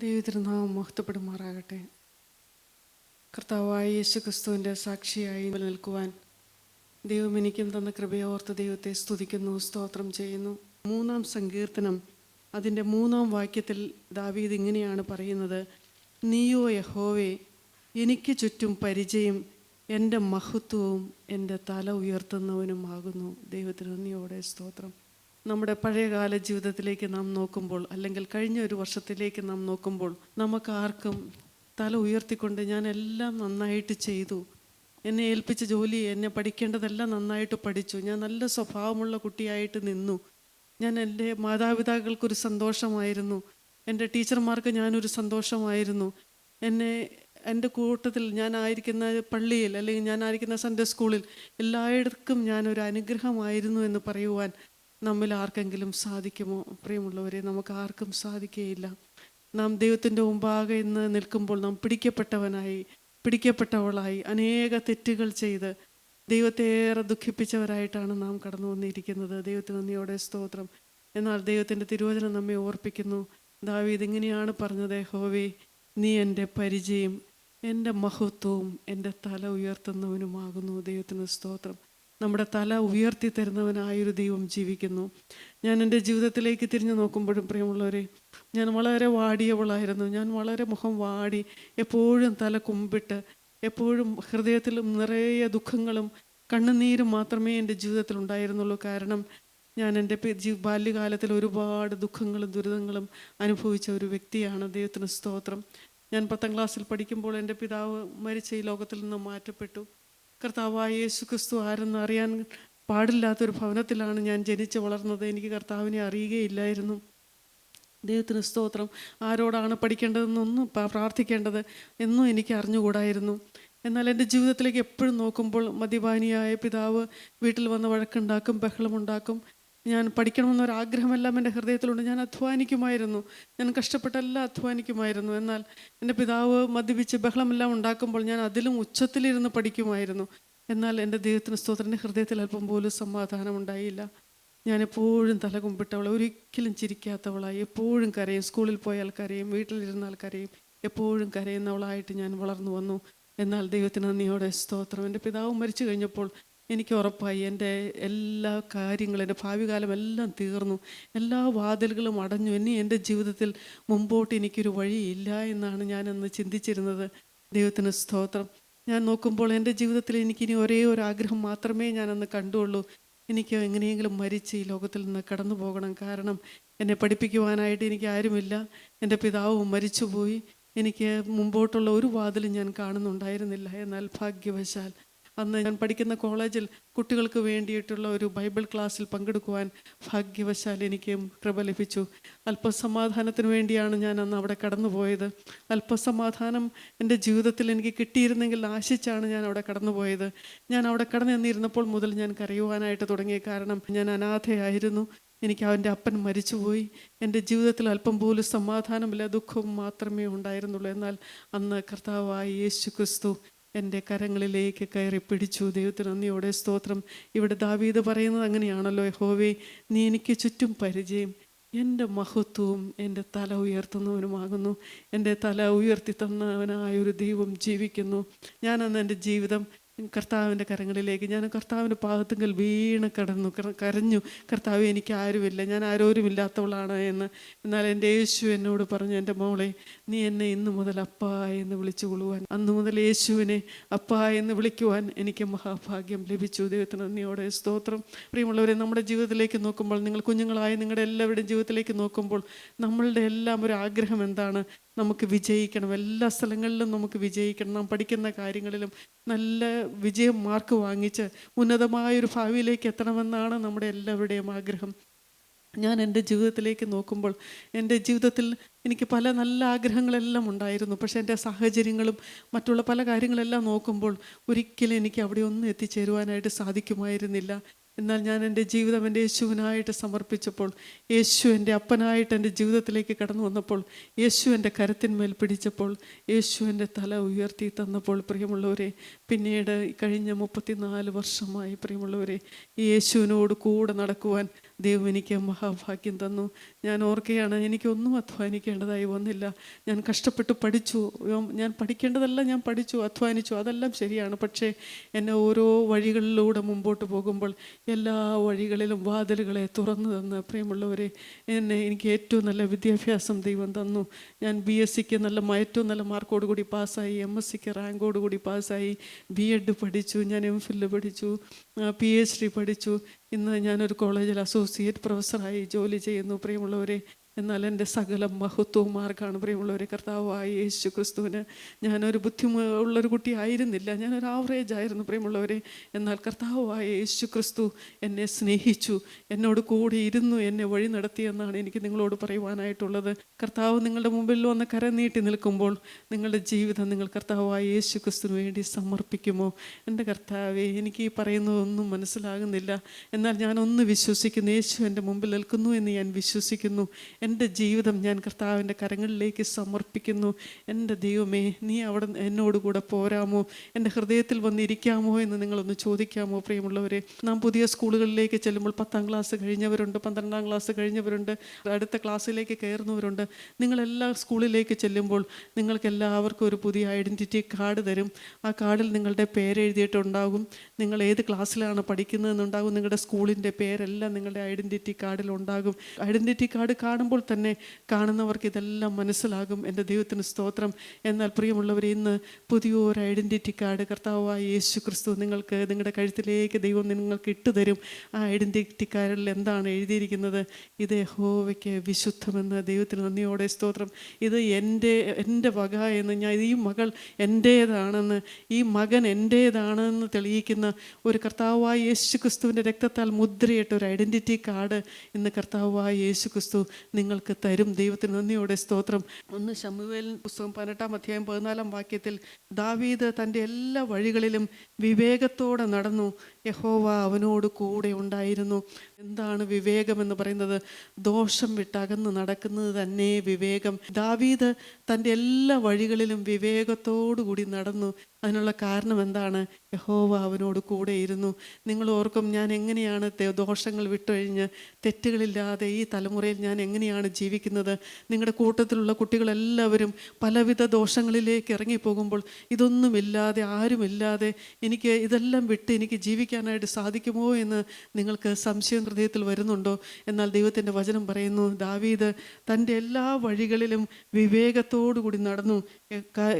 ദൈവത്തിരുനാമം മഹത്വപ്പെടുമാറാകട്ടെ. കർത്താവായ യേശു ക്രിസ്തുവിൻ്റെ സാക്ഷിയായി നിൽക്കുവാൻ ദൈവം എനിക്കും തന്ന കൃപയെ ഓർത്ത് ദൈവത്തെ സ്തുതിക്കുന്നു, സ്തോത്രം ചെയ്യുന്നു. 3-ാം സങ്കീർത്തനം അതിൻ്റെ 3-ാം വാക്യത്തിൽ ദാവീദ് ഇങ്ങനെയാണ് പറയുന്നത്: നീയോ യഹോവേ, എനിക്ക് ചുറ്റും പരിചയം, എൻ്റെ മഹത്വവും എൻ്റെ തല ഉയർത്തുന്നവനുമാകുന്നു. ദൈവത്തിന് നന്ദിയോടെ സ്തോത്രം. നമ്മുടെ പഴയകാല ജീവിതത്തിലേക്ക് നാം നോക്കുമ്പോൾ, അല്ലെങ്കിൽ കഴിഞ്ഞ ഒരു വർഷത്തിലേക്ക് നാം നോക്കുമ്പോൾ, നമുക്ക് ആർക്കും തല ഉയർത്തിക്കൊണ്ട് ഞാൻ എല്ലാം നന്നായിട്ട് ചെയ്തു, എന്നെ ഏൽപ്പിച്ച ജോലി, എന്നെ പഠിക്കേണ്ടതെല്ലാം നന്നായിട്ട് പഠിച്ചു, ഞാൻ നല്ല സ്വഭാവമുള്ള കുട്ടിയായിട്ട് നിന്നു, ഞാൻ എൻ്റെ മാതാപിതാക്കൾക്കൊരു സന്തോഷമായിരുന്നു, എൻ്റെ ടീച്ചർമാർക്ക് ഞാനൊരു സന്തോഷമായിരുന്നു, എൻ്റെ കൂട്ടത്തിൽ ഞാനായിരിക്കുന്ന പള്ളിയിൽ, അല്ലെങ്കിൽ ഞാനായിരിക്കുന്ന സൺഡേ സ്കൂളിൽ എല്ലായിടത്തും ഞാനൊരു അനുഗ്രഹമായിരുന്നു എന്ന് പറയുവാൻ നമ്മിൽ ആർക്കെങ്കിലും സാധിക്കുമോ? പ്രിയമുള്ളവരെ, നമുക്ക് ആർക്കും സാധിക്കുകയില്ല. നാം ദൈവത്തിൻ്റെ മുമ്പാകെ ഇന്ന് നിൽക്കുമ്പോൾ നാം പിടിക്കപ്പെട്ടവളായി അനേക തെറ്റുകൾ ചെയ്ത് ദൈവത്തെ ഏറെ ദുഃഖിപ്പിച്ചവരായിട്ടാണ് നാം കടന്നു വന്നിരിക്കുന്നത്. ദൈവത്തിന് നന്ദിയോടെ സ്തോത്രം. എന്നാൽ ദൈവത്തിൻ്റെ തിരുവചനം നമ്മെ ഓർപ്പിക്കുന്നു. ദാവീദ് ഇങ്ങനെയാണ് പറഞ്ഞത്: യഹോവേ, നീ എൻ്റെ പരിചയം, എൻ്റെ മഹത്വവും എൻ്റെ തല ഉയർത്തുന്നവനുമാകുന്നു. ദൈവത്തിന് സ്തോത്രം. നമ്മുടെ തല ഉയർത്തി തരുന്നവനായൊരു ദൈവം ജീവിക്കുന്നു. ഞാൻ എൻ്റെ ജീവിതത്തിലേക്ക് തിരിഞ്ഞു നോക്കുമ്പോഴും പ്രിയമുള്ളവരെ, ഞാൻ വളരെ വാടിയവളായിരുന്നു. ഞാൻ വളരെ മുഖം വാടി, എപ്പോഴും തല കുമ്പിട്ട്, എപ്പോഴും ഹൃദയത്തിലും നിറയെ ദുഃഖങ്ങളും കണ്ണുനീരും മാത്രമേ എൻ്റെ ജീവിതത്തിൽ ഉണ്ടായിരുന്നുള്ളൂ. കാരണം ഞാൻ എൻ്റെ ബാല്യകാലത്തിൽ ഒരുപാട് ദുഃഖങ്ങളും ദുരിതങ്ങളും അനുഭവിച്ച ഒരു വ്യക്തിയാണ്. ദൈവത്തിന് സ്തോത്രം. ഞാൻ 10ാം ക്ലാസ്സിൽ പഠിക്കുമ്പോൾ എൻ്റെ പിതാവ് മരിച്ച ഈ ലോകത്തിൽ നിന്ന് മാറ്റപ്പെട്ടു. കർത്താവായ യേശു ക്രിസ്തു ആരെന്ന് അറിയാൻ പാടില്ലാത്തൊരു ഭവനത്തിലാണ് ഞാൻ ജനിച്ച് വളർന്നത്. എനിക്ക് കർത്താവിനെ അറിയുകയില്ലായിരുന്നു. ദൈവത്തിന് സ്തോത്രം. ആരോടാണ് പഠിക്കേണ്ടതെന്നൊന്നും പ്രാർത്ഥിക്കേണ്ടത് എന്നും എനിക്ക് അറിഞ്ഞുകൂടായിരുന്നു. എന്നാൽ എൻ്റെ ജീവിതത്തിലേക്ക് എപ്പോഴും നോക്കുമ്പോൾ മദ്യപാനിയായ പിതാവ് വീട്ടിൽ വന്ന് വഴക്കുണ്ടാക്കും, ബഹളമുണ്ടാക്കും. ഞാൻ പഠിക്കണമെന്നൊരാഗ്രഹമെല്ലാം എൻ്റെ ഹൃദയത്തിലുണ്ട്. ഞാൻ അധ്വാനിക്കുമായിരുന്നു, ഞാൻ കഷ്ടപ്പെട്ടെല്ലാം അധ്വാനിക്കുമായിരുന്നു. എന്നാൽ എൻ്റെ പിതാവ് മദ്യപിച്ച് ബഹളമെല്ലാം ഉണ്ടാക്കുമ്പോൾ ഞാൻ അതിലും ഉച്ചത്തിലിരുന്ന് പഠിക്കുമായിരുന്നു. എന്നാൽ എൻ്റെ ദൈവത്തിന് സ്തോത്രം, എൻ്റെ ഹൃദയത്തിൽ അല്പം പോലും സമാധാനം ഉണ്ടായില്ല. ഞാൻ എപ്പോഴും തല കുമ്പിട്ടവളെ, ഒരിക്കലും ചിരിക്കാത്തവളായി, എപ്പോഴും കരയും. സ്കൂളിൽ പോയാൽ കരയും, വീട്ടിലിരുന്നാൽ കരയും, എപ്പോഴും കരയുന്നവളായിട്ട് ഞാൻ വളർന്നു വന്നു. എന്നാൽ ദൈവത്തിന് നന്ദിയോടെ സ്തോത്രം. എൻ്റെ പിതാവ് മരിച്ചു കഴിഞ്ഞപ്പോൾ എനിക്ക് ഉറപ്പായി എൻ്റെ എല്ലാ കാര്യങ്ങളും, എൻ്റെ ഭാവി കാലം എല്ലാം തീർന്നു, എല്ലാ വാതിലുകളും അടഞ്ഞു, ഇനി എൻ്റെ ജീവിതത്തിൽ മുമ്പോട്ട് എനിക്കൊരു വഴിയില്ല എന്നാണ് ഞാനന്ന് ചിന്തിച്ചിരുന്നത്. ദൈവത്തിന് സ്തോത്രം. ഞാൻ നോക്കുമ്പോൾ എൻ്റെ ജീവിതത്തിൽ എനിക്കിനി ഒരേ ഒരു ആഗ്രഹം മാത്രമേ ഞാനന്ന് കണ്ടുള്ളൂ: എനിക്ക് എങ്ങനെയെങ്കിലും മരിച്ച് ഈ ലോകത്തിൽ നിന്ന് കടന്നു പോകണം. കാരണം എന്നെ പഠിപ്പിക്കുവാനായിട്ട് എനിക്ക് ആരുമില്ല, എൻ്റെ പിതാവും മരിച്ചുപോയി, എനിക്ക് മുമ്പോട്ടുള്ള ഒരു വാതിലും ഞാൻ കാണുന്നുണ്ടായിരുന്നില്ല. എന്നാൽ ഭാഗ്യവശാൽ അന്ന് ഞാൻ പഠിക്കുന്ന കോളേജിൽ കുട്ടികൾക്ക് വേണ്ടിയിട്ടുള്ള ഒരു ബൈബിൾ ക്ലാസ്സിൽ പങ്കെടുക്കുവാൻ ഭാഗ്യവശാൽ എനിക്ക് കൃപ ലഭിച്ചു. അല്പസമാധാനത്തിന് വേണ്ടിയാണ് ഞാൻ അന്ന് അവിടെ കടന്നുപോയത്. അല്പസമാധാനം എൻ്റെ ജീവിതത്തിൽ എനിക്ക് കിട്ടിയിരുന്നെങ്കിൽ ആശിച്ചാണ് ഞാൻ അവിടെ കടന്നുപോയത്. ഞാൻ അവിടെ കടന്നു നിന്നിരുന്നപ്പോൾ മുതൽ ഞാൻ കരയുവാനായിട്ട് തുടങ്ങി. കാരണം ഞാൻ അനാഥയായിരുന്നു, എനിക്ക് അവൻ്റെ അപ്പൻ മരിച്ചുപോയി, എൻ്റെ ജീവിതത്തിൽ അല്പം പോലും സമാധാനമില്ല, ദുഃഖവും മാത്രമേ ഉണ്ടായിരുന്നുള്ളൂ. എന്നാൽ അന്ന് കർത്താവായ യേശു ക്രിസ്തു എൻ്റെ കരങ്ങളിലേക്ക് കയറി പിടിച്ചു. ദൈവത്തിന് നന്ദിയോടെ സ്തോത്രം. ഇവിടെ ദാവീദ് പറയുന്നത് അങ്ങനെയാണല്ലോ: യഹോവേ, നീ എനിക്ക് ചുറ്റും പരിചയം, എൻ്റെ മഹത്വവും എൻ്റെ തല ഉയർത്തുന്നവനുമാകുന്നു. എൻ്റെ തല ഉയർത്തി തന്നവനായൊരു ദൈവം ജീവിക്കുന്നു. ഞാനന്ന് എൻ്റെ ജീവിതം കർത്താവിൻ്റെ കരങ്ങളിലേക്ക്, ഞാൻ കർത്താവിൻ്റെ പാദത്തുങ്കൽ വീണ് കരഞ്ഞു: കർത്താവ്, എനിക്ക് ആരുമില്ല, ഞാൻ ആരോരുമില്ലാത്തവളാണ് എന്ന്. എന്നാൽ എൻ്റെ യേശു എന്നോട് പറഞ്ഞു: എൻ്റെ മോളെ, നീ എന്നെ ഇന്നു മുതൽ അപ്പാ എന്ന് വിളിച്ചു കൊള്ളുവാൻ. അന്നു മുതൽ യേശുവിനെ അപ്പാ എന്ന് വിളിക്കുവാൻ എനിക്ക് മഹാഭാഗ്യം ലഭിച്ചു. ദൈവത്തിന് നന്ദിയോടെ സ്തോത്രം. പ്രിയമുള്ളവരെ, നമ്മുടെ ജീവിതത്തിലേക്ക് നോക്കുമ്പോൾ, നിങ്ങൾ കുഞ്ഞുങ്ങളായ നിങ്ങളുടെ എല്ലാവരുടെയും ജീവിതത്തിലേക്ക് നോക്കുമ്പോൾ, നമ്മളുടെ എല്ലാം ഒരു ആഗ്രഹം എന്താണ്? നമുക്ക് വിജയിക്കണം, എല്ലാ സ്ഥലങ്ങളിലും നമുക്ക് വിജയിക്കണം, നാം പഠിക്കുന്ന കാര്യങ്ങളിലും നല്ല വിജയം മാർക്ക് വാങ്ങിച്ച് ഉന്നതമായൊരു ഭാവിയിലേക്ക് എത്തണമെന്നാണ് നമ്മുടെ എല്ലാവരുടെയും ആഗ്രഹം. ഞാൻ എൻ്റെ ജീവിതത്തിലേക്ക് നോക്കുമ്പോൾ എൻ്റെ ജീവിതത്തിൽ എനിക്ക് പല നല്ല ആഗ്രഹങ്ങളെല്ലാം ഉണ്ടായിരുന്നു. പക്ഷേ എൻ്റെ സാഹചര്യങ്ങളും മറ്റുള്ള പല കാര്യങ്ങളെല്ലാം നോക്കുമ്പോൾ ഒരിക്കലും എനിക്ക് അവിടെ ഒന്നും എത്തിച്ചേരുവാനായിട്ട് സാധിക്കുമായിരുന്നില്ല. എന്നാൽ ഞാൻ എൻ്റെ ജീവിതം എൻ്റെ യേശുവിനായിട്ട് സമർപ്പിച്ചപ്പോൾ, യേശു എൻ്റെ അപ്പനായിട്ട് എൻ്റെ ജീവിതത്തിലേക്ക് കടന്നു വന്നപ്പോൾ, യേശു എൻ്റെ കരത്തിന്മേൽ പിടിച്ചപ്പോൾ, യേശു എൻ്റെ തല ഉയർത്തി തന്നപ്പോൾ, പ്രിയമുള്ളവരെ, പിന്നീട് കഴിഞ്ഞ 34 വർഷമായി പ്രിയമുള്ളവരെ, ഈ യേശുവിനോട് കൂടെ നടക്കുവാൻ ദൈവം എനിക്ക് മഹാഭാഗ്യം തന്നു. ഞാൻ ഓർക്കുകയാണ്, എനിക്കൊന്നും അധ്വാനിക്കേണ്ടതായി വന്നില്ല. ഞാൻ കഷ്ടപ്പെട്ട് പഠിച്ചു, ഞാൻ പഠിക്കേണ്ടതെല്ലാം ഞാൻ പഠിച്ചു, അധ്വാനിച്ചു, അതെല്ലാം ശരിയാണ്. പക്ഷേ എന്നെ ഓരോ വഴികളിലൂടെ മുമ്പോട്ട് പോകുമ്പോൾ എല്ലാ വഴികളിലും വാതിലുകളെ തുറന്നു തന്ന് പ്രിയമുള്ളവരെ, എനിക്ക് ഏറ്റവും നല്ല വിദ്യാഭ്യാസം ദൈവം തന്നു. ഞാൻ BSc ഏറ്റവും നല്ല മാർക്കോടുകൂടി പാസ്സായി, MSc റാങ്കോടുകൂടി പാസ്സായി, B.Ed പഠിച്ചു, ഞാൻ MPhil പഠിച്ചു, PhD പഠിച്ചു. ഇന്ന് ഞാനൊരു കോളേജിൽ അസോസിയേറ്റ് പ്രൊഫസറായി ജോലി ചെയ്യുന്നു പ്രിയമുള്ളവരെ. എന്നാൽ എൻ്റെ സകല മഹത്വവും മാർഗമാണ് പ്രിയമുള്ളവരെ, കർത്താവായ യേശു ക്രിസ്തുവിന്. ഞാനൊരു ബുദ്ധിമുള്ളൊരു കുട്ടി ആയിരുന്നില്ല, ഞാനൊരു ആവറേജ് ആയിരുന്നു പ്രിയമുള്ളവരെ. എന്നാൽ കർത്താവായ യേശു ക്രിസ്തു എന്നെ സ്നേഹിച്ചു, എന്നോട് കൂടി ഇരുന്നു, എന്നെ വഴി നടത്തിയെന്നാണ് എനിക്ക് നിങ്ങളോട് പറയുവാനായിട്ടുള്ളത്. കർത്താവ് നിങ്ങളുടെ മുമ്പിൽ വന്ന് കരം നീട്ടി നിൽക്കുമ്പോൾ നിങ്ങളുടെ ജീവിതം നിങ്ങൾ കർത്താവായ യേശു ക്രിസ്തുവിന് വേണ്ടി സമർപ്പിക്കുമോ? എൻ്റെ കർത്താവേ, എനിക്ക് ഈ പറയുന്നതൊന്നും മനസ്സിലാകുന്നില്ല, എന്നാൽ ഞാനൊന്ന് വിശ്വസിക്കുന്നു, യേശു എൻ്റെ മുമ്പിൽ നിൽക്കുന്നു എന്ന് ഞാൻ വിശ്വസിക്കുന്നു. എൻ്റെ ജീവിതം ഞാൻ കർത്താവിൻ്റെ കരങ്ങളിലേക്ക് സമർപ്പിക്കുന്നു. എൻ്റെ ദൈവമേ, നീ അവിടെ എന്നോടുകൂടെ പോരാമോ? എൻ്റെ ഹൃദയത്തിൽ വന്നിരിക്കാമോ എന്ന് നിങ്ങളൊന്ന് ചോദിക്കാമോ പ്രിയമുള്ളവരെ? നാം പുതിയ സ്കൂളുകളിലേക്ക് ചെല്ലുമ്പോൾ 10ാം ക്ലാസ് കഴിഞ്ഞവരുണ്ട്, 12ാം ക്ലാസ് കഴിഞ്ഞവരുണ്ട്, അടുത്ത ക്ലാസ്സിലേക്ക് കയറുന്നവരുണ്ട്. നിങ്ങളെല്ലാ സ്കൂളിലേക്ക് ചെല്ലുമ്പോൾ നിങ്ങൾക്ക് എല്ലാവർക്കും ഒരു പുതിയ ഐഡൻറ്റിറ്റി കാർഡ് തരും. ആ കാർഡിൽ നിങ്ങളുടെ പേരെഴുതിയിട്ടുണ്ടാകും, നിങ്ങൾ ഏത് ക്ലാസ്സിലാണ് പഠിക്കുന്നതെന്നുണ്ടാകും, നിങ്ങളുടെ സ്കൂളിൻ്റെ പേരെല്ലാം നിങ്ങളുടെ ഐഡൻറ്റിറ്റി കാർഡിലുണ്ടാകും. ഐഡൻറ്റിറ്റി കാർഡ് കാണുമ്പോൾ തന്നെ കാണുന്നവർക്ക് ഇതെല്ലാം മനസ്സിലാകും. എൻ്റെ ദൈവത്തിന് സ്തോത്രം. എന്നാൽ പ്രിയമുള്ളവർ, ഇന്ന് പുതിയൊരു ഐഡൻറ്റിറ്റി കാർഡ് കർത്താവായ യേശു ക്രിസ്തു നിങ്ങൾക്ക് നിങ്ങളുടെ കഴുത്തിലേക്ക് ദൈവം നിങ്ങൾക്ക് ഇട്ടുതരും. ആ ഐഡൻറ്റിറ്റി കാർഡിൽ എന്താണ് എഴുതിയിരിക്കുന്നത്? ഇത് യഹോവയ്ക്ക് വിശുദ്ധമെന്ന്. ദൈവത്തിന് നന്ദിയോടെ സ്തോത്രം. ഇത് എൻ്റെ വക എന്ന്, ഈ മകൾ എൻ്റേതാണെന്ന്, ഈ മകൻ എൻ്റേതാണെന്ന് തെളിയിക്കുന്ന ഒരു കർത്താവായ യേശു ക്രിസ്തുവിൻ്റെ രക്തത്താൽ മുദ്രയിട്ട ഒരു ഐഡൻറ്റിറ്റി കാർഡ് ഇന്ന് കർത്താവായ യേശു ക്രിസ്തു നിങ്ങൾക്ക് തരും. ദൈവത്തിന് നന്ദിയോടെ സ്തോത്രം. 1 ശമൂവേൽ പുസ്തകം 18-ാം അധ്യായം 14-ാം വാക്യത്തിൽ, ദാവീദ് തൻ്റെ എല്ലാ വഴികളിലും വിവേകത്തോടെ നടന്നു, യഹോവ അവനോട് കൂടെ ഉണ്ടായിരുന്നു. എന്താണ് വിവേകം എന്ന് പറയുന്നത്? ദോഷം വിട്ടകന്ന് നടക്കുന്നത് തന്നെ വിവേകം. ദാവീദ് തൻ്റെ എല്ലാ വഴികളിലും വിവേകത്തോടു കൂടി നടന്നു. അതിനുള്ള കാരണം എന്താണ്? യഹോവ അവനോട് കൂടെ ഇരുന്നു. നിങ്ങൾ ഓർക്കും, ഞാൻ എങ്ങനെയാണ് ദോഷങ്ങൾ വിട്ടൊഴിഞ്ഞ് തെറ്റുകളില്ലാതെ ഈ തലമുറയിൽ ഞാൻ എങ്ങനെയാണ് ജീവിക്കുന്നത്? നിങ്ങളുടെ കൂട്ടത്തിലുള്ള കുട്ടികളെല്ലാവരും പലവിധ ദോഷങ്ങളിലേക്ക് ഇറങ്ങിപ്പോകുമ്പോൾ, ഇതൊന്നുമില്ലാതെ, ആരുമില്ലാതെ എനിക്ക് ഇതെല്ലാം വിട്ട് എനിക്ക് ജീവിക്കാനായിട്ട് സാധിക്കുമോ എന്ന് നിങ്ങൾക്ക് സംശയം ഹൃദയത്തിൽ വരുന്നുണ്ടോ? എന്നാൽ ദൈവത്തിൻ്റെ വചനം പറയുന്നു, ദാവീദ് തൻ്റെ എല്ലാ വഴികളിലും വിവേകത്തോടു കൂടി നടന്നു,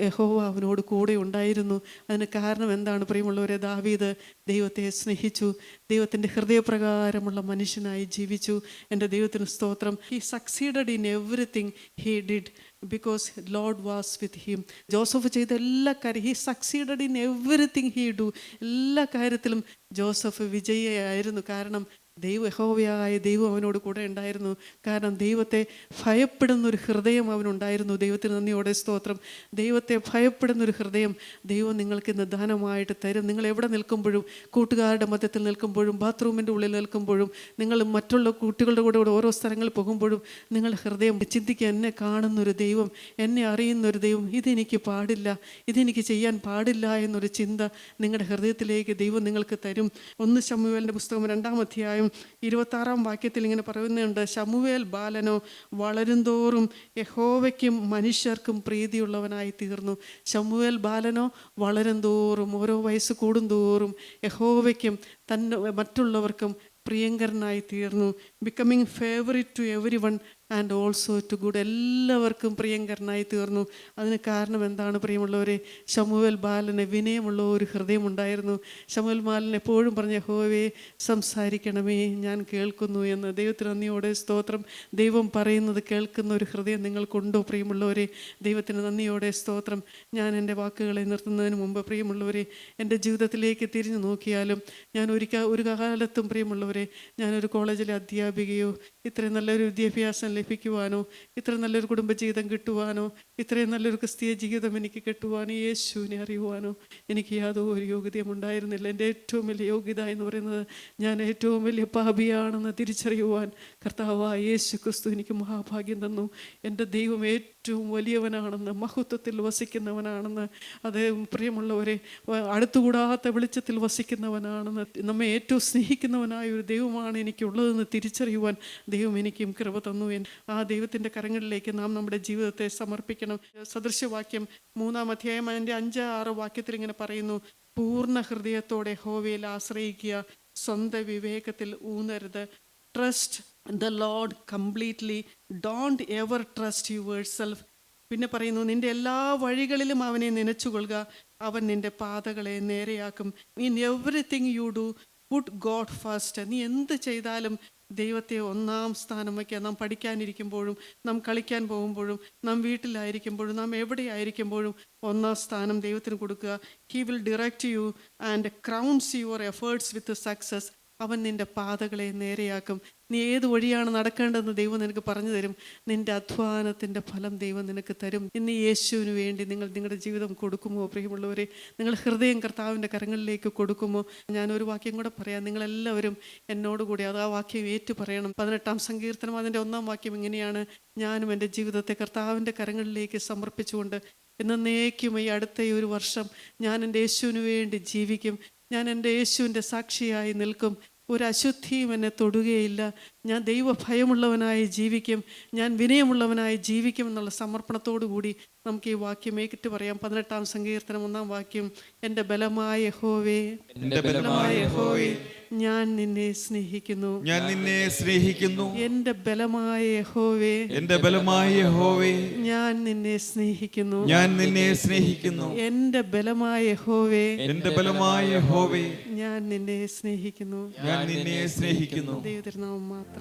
യഹോവ അവനോട് കൂടെ ഉണ്ടായിരുന്നു. അതിന് കാരണം എന്താണ് പ്രിയമുള്ളവരെ? ദാവീദ് ദൈവത്തെ സ്നേഹിച്ചു, ദൈവത്തിൻ്റെ ഹൃദയപ്രകാരമുള്ള മനുഷ്യനായി ജീവിച്ചു. എൻ്റെ ദൈവത്തിന് സ്തോത്രം. He succeeded in everything he did because Lord was with him. Joseph ചെയ്ത എല്ലാ കാര്യം, he succeeded in everything he do. എല്ലാ കാര്യത്തിലും ജോസഫ് വിജയിയായിരുന്നു. കാരണം യഹോവയായ ദൈവം അവനോട് കൂടെ ഉണ്ടായിരുന്നു. കാരണം ദൈവത്തെ ഭയപ്പെടുന്നൊരു ഹൃദയം അവനുണ്ടായിരുന്നു. ദൈവത്തിന് നന്ദിയോടെ സ്തോത്രം. ദൈവത്തെ ഭയപ്പെടുന്നൊരു ഹൃദയം ദൈവം നിങ്ങൾക്ക് ഇന്ന് ദാനമായിട്ട് തരും. നിങ്ങൾ എവിടെ നിൽക്കുമ്പോഴും, കൂട്ടുകാരുടെ മധ്യത്തിൽ നിൽക്കുമ്പോഴും, ബാത്റൂമിൻ്റെ ഉള്ളിൽ നിൽക്കുമ്പോഴും, നിങ്ങൾ മറ്റുള്ള കുട്ടികളുടെ കൂടെ ഓരോ സ്ഥലങ്ങളിൽ പോകുമ്പോഴും നിങ്ങളുടെ ഹൃദയം ചിന്തിക്കുക, എന്നെ കാണുന്നൊരു ദൈവം, എന്നെ അറിയുന്നൊരു ദൈവം, ഇതെനിക്ക് പാടില്ല, ഇതെനിക്ക് ചെയ്യാൻ പാടില്ല എന്നൊരു ചിന്ത നിങ്ങളുടെ ഹൃദയത്തിലേക്ക് ദൈവം നിങ്ങൾക്ക് തരും. 1 ശമൂവേലിൻ്റെ പുസ്തകം 2-ാം അധ്യായം 26-ാം വാക്യത്തിൽ ഇങ്ങനെ പറയുന്നുണ്ട്, ശമൂവേൽ ബാലനോ വളരുംതോറും യഹോവയ്ക്കും മനുഷ്യർക്കും പ്രീതിയുള്ളവനായി തീർന്നു. ശമൂവേൽ ബാലനോ വളരുംതോറും, ഓരോ വയസ്സ് കൂടുന്തോറും യഹോവയ്ക്കും മറ്റുള്ളവർക്കും പ്രിയങ്കരനായി തീർന്നു. Becoming favourite to everyone and also to good. എല്ലാവർക്കും പ്രിയങ്കരനായി തീർന്നു. അതിന് കാരണം എന്താണ് പ്രിയമുള്ളവരെ? ശമൂവേൽ ബാലന് വിനയമുള്ള ഒരു ഹൃദയമുണ്ടായിരുന്നു. ശമൂവേൽ ബാലൻ എപ്പോഴും പറഞ്ഞ, യഹോവേ സംസാരിക്കണമേ, ഞാൻ കേൾക്കുന്നു എന്ന്. ദൈവത്തിന് നന്ദിയോടെ സ്തോത്രം. ദൈവം പറയുന്നത് കേൾക്കുന്ന ഒരു ഹൃദയം നിങ്ങൾക്കുണ്ടോ പ്രിയമുള്ളവരെ? ദൈവത്തിന് നന്ദിയോടെ സ്തോത്രം. ഞാൻ എൻ്റെ വാക്കുകളെ നിർത്തുന്നതിന് മുമ്പ് പ്രിയമുള്ളവരെ, എൻ്റെ ജീവിതത്തിലേക്ക് തിരിഞ്ഞു നോക്കിയാലും ഞാൻ ഒരു കാലത്തും പ്രിയമുള്ളവരെ, ഞാനൊരു കോളേജിലെ അധ്യാപികയോ ഇത്രയും നല്ലൊരു വിദ്യാഭ്യാസം ലഭിക്കുവാനോ, ഇത്ര നല്ലൊരു കുടുംബജീവിതം കിട്ടുവാനോ, ഇത്രയും നല്ലൊരു ക്രിസ്തീയ ജീവിതം എനിക്ക് കിട്ടുവാനോ, യേശുവിനെ അറിയുവാനോ എനിക്ക് യാതൊരു യോഗ്യതയും ഉണ്ടായിരുന്നില്ല. എൻ്റെ ഏറ്റവും വലിയ യോഗ്യത എന്ന് പറയുന്നത് ഞാൻ ഏറ്റവും വലിയ പാപിയാണെന്ന് തിരിച്ചറിയുവാൻ കർത്താവായ യേശു ക്രിസ്തു എനിക്ക് മഹാഭാഗ്യം തന്നു. എൻ്റെ ദൈവം ഏറ്റവും വലിയവനാണെന്ന്, മഹത്വത്തിൽ വസിക്കുന്നവനാണെന്ന്, അത് പ്രിയമുള്ളവരെ അടുത്തുകൂടാത്ത വെളിച്ചത്തിൽ വസിക്കുന്നവനാണെന്ന്, നമ്മെ ഏറ്റവും സ്നേഹിക്കുന്നവനായ ഒരു ദൈവമാണ് എനിക്കുള്ളതെന്ന് തിരിച്ചറിയുവാൻ ദൈവം എനിക്കും കൃപ തന്നു. ആ ദൈവത്തിൻ്റെ കരങ്ങളിലേക്ക് നാം നമ്മുടെ ജീവിതത്തെ സമർപ്പിക്കണം. സദൃശവാക്യം 3-ാം അധ്യായം അതിൻ്റെ 5-6 വാക്യത്തിൽ ഇങ്ങനെ പറയുന്നു, പൂർണ്ണ ഹൃദയത്തോടെ യഹോവയിൽ ആശ്രയിക്കുക, സ്വന്തം വിവേകത്തിൽ ഊന്നരുത്. Trust the Lord completely, don't ever trust yourself. പിന്നെ പറയുന്നു, നിന്റെ എല്ലാ വഴികളിലും അവനെ നനച്ചുകൊള്ളുക, അവൻ നിന്റെ പാതകളെ നേരെയാക്കും. In everything you do put God first. നീ എന്ത് ചെയ്താലും ദൈവത്തെ ഒന്നാം സ്ഥാനം വയ്ക്കുക. നാം പഠിക്കാനിരിക്കുമ്പോഴും, നാം കളിക്കാൻ പോകുമ്പോഴും, നാം വീട്ടിലായിരിക്കുമ്പോഴും, നാം എവിടെയായിരിക്കുമ്പോഴും ഒന്നാം സ്ഥാനം ദൈവത്തിന് കൊടുക്കുക. He will direct you and crowns your efforts with success. അവൻ നിൻ്റെ പാതകളെ നേരെയാക്കും. നീ ഏത് വഴിയാണ് നടക്കേണ്ടതെന്ന് ദൈവം നിനക്ക് പറഞ്ഞു തരും. നിൻ്റെ അധ്വാനത്തിൻ്റെ ഫലം ദൈവം നിനക്ക് തരും. ഇന്ന് യേശുവിന് വേണ്ടി നിങ്ങൾ നിങ്ങളുടെ ജീവിതം കൊടുക്കുമോ പ്രിയമുള്ളവരെ? നിങ്ങൾ ഹൃദയം കർത്താവിൻ്റെ കരങ്ങളിലേക്ക് കൊടുക്കുമോ? ഞാനൊരു വാക്യം കൂടെ പറയാം. നിങ്ങളെല്ലാവരും എന്നോടുകൂടി ആ വാക്യം ഏറ്റു പറയണം. 18-ാം സങ്കീർത്തനം അതിൻ്റെ 1-ാം വാക്യം ഇങ്ങനെയാണ്, ഞാനും എൻ്റെ ജീവിതത്തെ കർത്താവിൻ്റെ കരങ്ങളിലേക്ക് സമർപ്പിച്ചുകൊണ്ട് എന്നേക്കും ഈ അടുത്ത ഒരു വർഷം ഞാൻ എൻ്റെ യേശുവിന് വേണ്ടി ജീവിക്കും. ഞാൻ എൻ്റെ യേശുവിൻ്റെ സാക്ഷിയായി നിൽക്കും. ഒരു അശുദ്ധിയും എന്നെ തൊടുകയില്ല. ഞാൻ ദൈവഭയമുള്ളവനായി ജീവിക്കും. ഞാൻ വിനയമുള്ളവനായി ജീവിക്കും എന്നുള്ള സമർപ്പണത്തോടു കൂടി നമുക്ക് ഈ വാക്യം ഏറ്റ് പറയാം. 18-ാം സങ്കീർത്തനം 1-ാം വാക്യം, എൻ്റെ ബലമായ യഹോവേ, എൻ്റെ ബലമായ യഹോവേ, ഞാൻ നിന്നെ സ്നേഹിക്കുന്നു, ഞാൻ നിന്നെ സ്നേഹിക്കുന്നു. എൻ്റെ ബലമായ യഹോവേ, എൻ്റെ ബലമായ യഹോവേ, ഞാൻ നിന്നെ സ്നേഹിക്കുന്നു, ഞാൻ നിന്നെ സ്നേഹിക്കുന്നു. എൻ്റെ ബലമായ യഹോവേ, എൻ്റെ ബലമായ യഹോവേ, ഞാൻ നിന്നെ സ്നേഹിക്കുന്നു, ഞാൻ നിന്നെ സ്നേഹിക്കുന്നു. ദൈവത്തിരുനാമം മാത്രം.